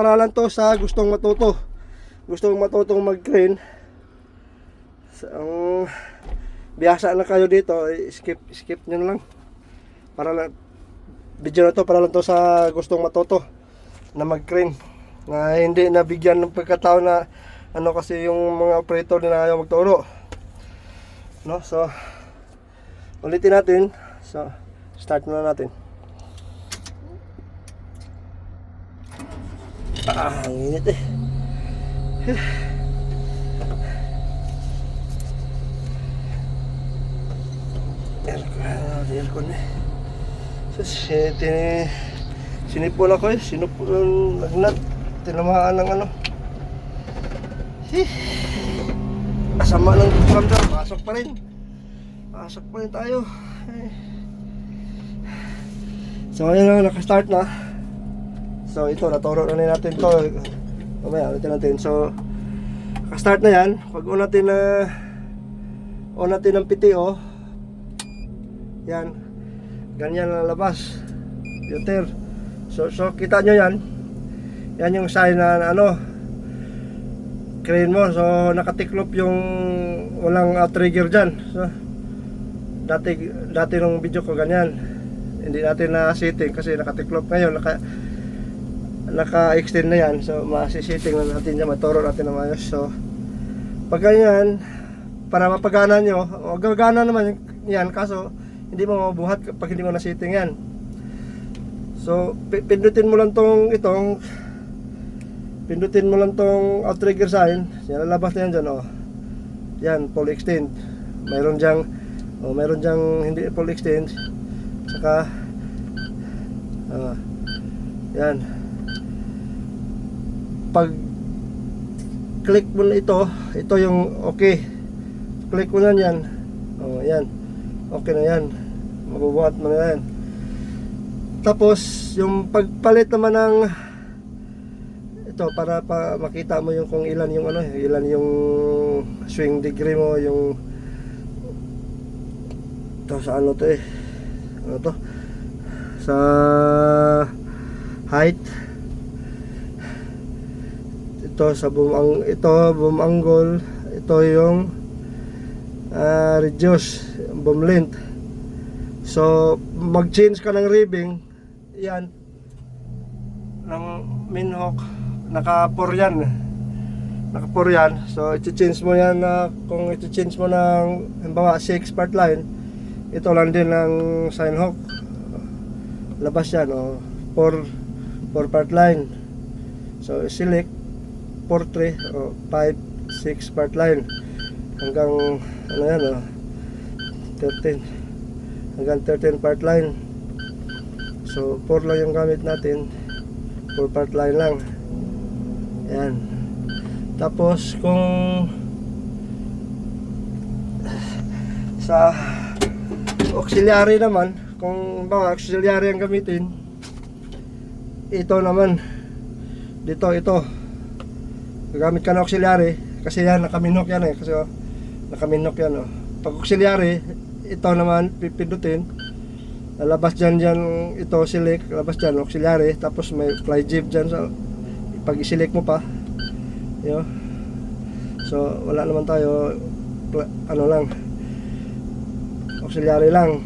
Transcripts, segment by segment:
Para lang to sa gustong matutong mag-crane. Ang biyasa na kayo dito, skip nyo na lang. Para lang, video na to para lang to sa gustong matuto na mag-crane, na hindi nabigyan ng pagkataon na ano, kasi yung mga operator na ayaw magturo, no? So ulitin natin. So start na natin. Ang init eh. Aircon eh. So sinipon ako eh. Sinipon lagnat. Tinamaan ng ano. Asama ng ramdam. Pasok pa rin tayo. So ayun na, naka-start na. So ito, naturo na natin to. Mamaya ulitin natin. So naka-start na yan. Pag on natin ng PTO, yan, ganyan ang labas, filter. So kita nyo yan. Yan yung sign na ano, crane mo. So nakatiklop yung walang trigger dyan. So dati nung video ko ganyan, hindi natin na setting kasi nakatiklop. Ngayon naka-extend na yan. So masisetting na natin yan, maturo natin na maayos. So pag ganyan, para mapagana nyo, gagana naman yan, kaso hindi mo mabuhat kapag hindi mo na-setting yan. So pindutin mo lang tong outrigger sign. Yan, lalabas na yan dyan, oh. Yan, full extend. Mayroon dyang hindi full extend. Saka yan. Pag click mo na ito yung okay. Click mo na yan. Oh, yan. Okay na yan. Mabubuhat mo na yan. Tapos yung pagpalit naman ng ito, para makita mo yung kung ilan yung swing degree mo, yung ito sa ano to eh. Ano to? Sa height. Ito sa boom angle. Ito yung reduce boom length. So mag-change ka ng ribbing, yan, ng main hook, naka-4 yan. So i-change mo yan, kung i-change mo ng halimbawa 6 part line, ito lang din ng sign hook, labas yan, 4 part line. So select 4, 3 o 5, 6 part line hanggang ano yan, 13 hanggang 13 part line. So 4 lang yung gamit natin, 4 part line lang. Yan. Tapos kung sa auxiliary naman, kung mga auxiliary ang gamitin, ito naman dito, gagamit ka ng auxiliary kasi yan, nakaminok yan eh, kasi nakaminok yan, oh. Pag auxiliary, ito naman pipindutin, lalabas dyan ito, select, lalabas dyan auxiliary, tapos may fly jib dyan. So pag i-select mo pa, yun. So wala naman tayo, ano lang, auxiliary lang.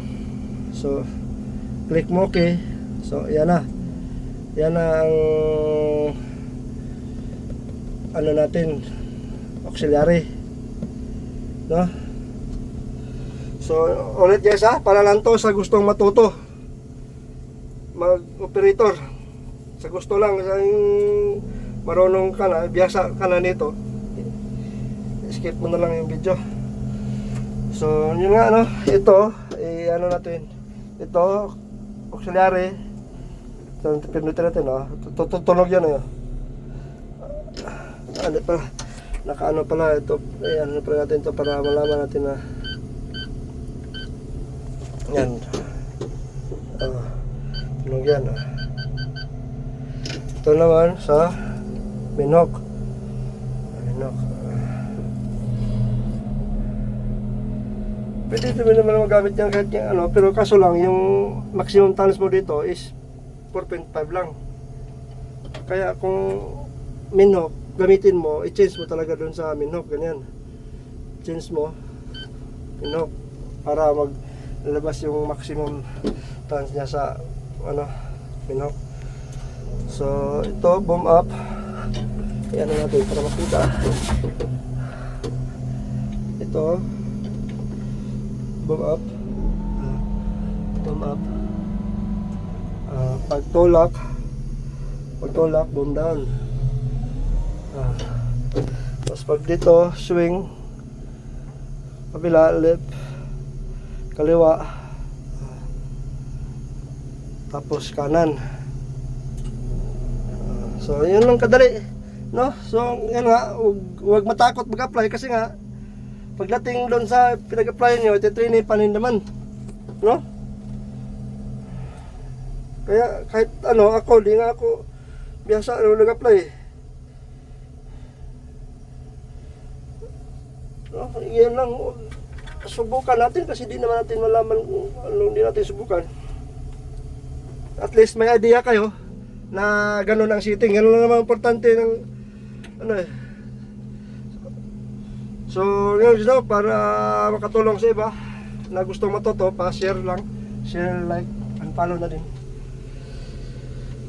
So click mo okay. So yan na ang ano natin, auxiliary, no? So ulit guys para lang to sa gustong matuto mag-operator, sa gusto lang, sa marunong ka na, biyasa ka na nito, skip mo na lang yung video. So yun nga, ito ano natin, ito auxiliary. So pindutin natin, tutunog yan, ano pa, nakaano pala ito, ano pa natin ito para malaman natin na yan, tunog yan, ito naman sa minok. Pwede naman magamit yan kahit yung pero kaso lang yung maximum tons mo dito is 4.5 lang. Kaya kung minhok, gamitin mo, i-change mo talaga doon sa minhok, ganyan. Change mo, minhok, para maglalabas yung maximum tons niya sa ano, minhok. So, ito, boom up. Ayan na natin para makita. Ito, boom up. Boom up. Pagtulak, boom down. Tapos pag dito, swing, kabila, left, kaliwa, tapos kanan. So yun lang kadali, no? So yan nga, huwag matakot mag-apply kasi nga pagdating doon sa pinag-apply nyo, ititrain pa rin naman, no? Kaya kahit ano, ako, di nga ako biyasa nag-apply. No, yan lang, subukan natin kasi di naman natin malaman kung ano, di natin subukan. At least may idea kayo na ganun ang sitting. Ganun lang naman importante ng ano eh. So yun, para makatulong sa iba na gustong matuto, pa-share lang, share, like, and follow na din.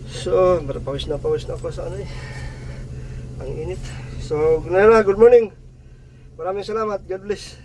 So, pawis na ako sa ano eh. Ang init. So, good morning. Maraming salamat. God bless.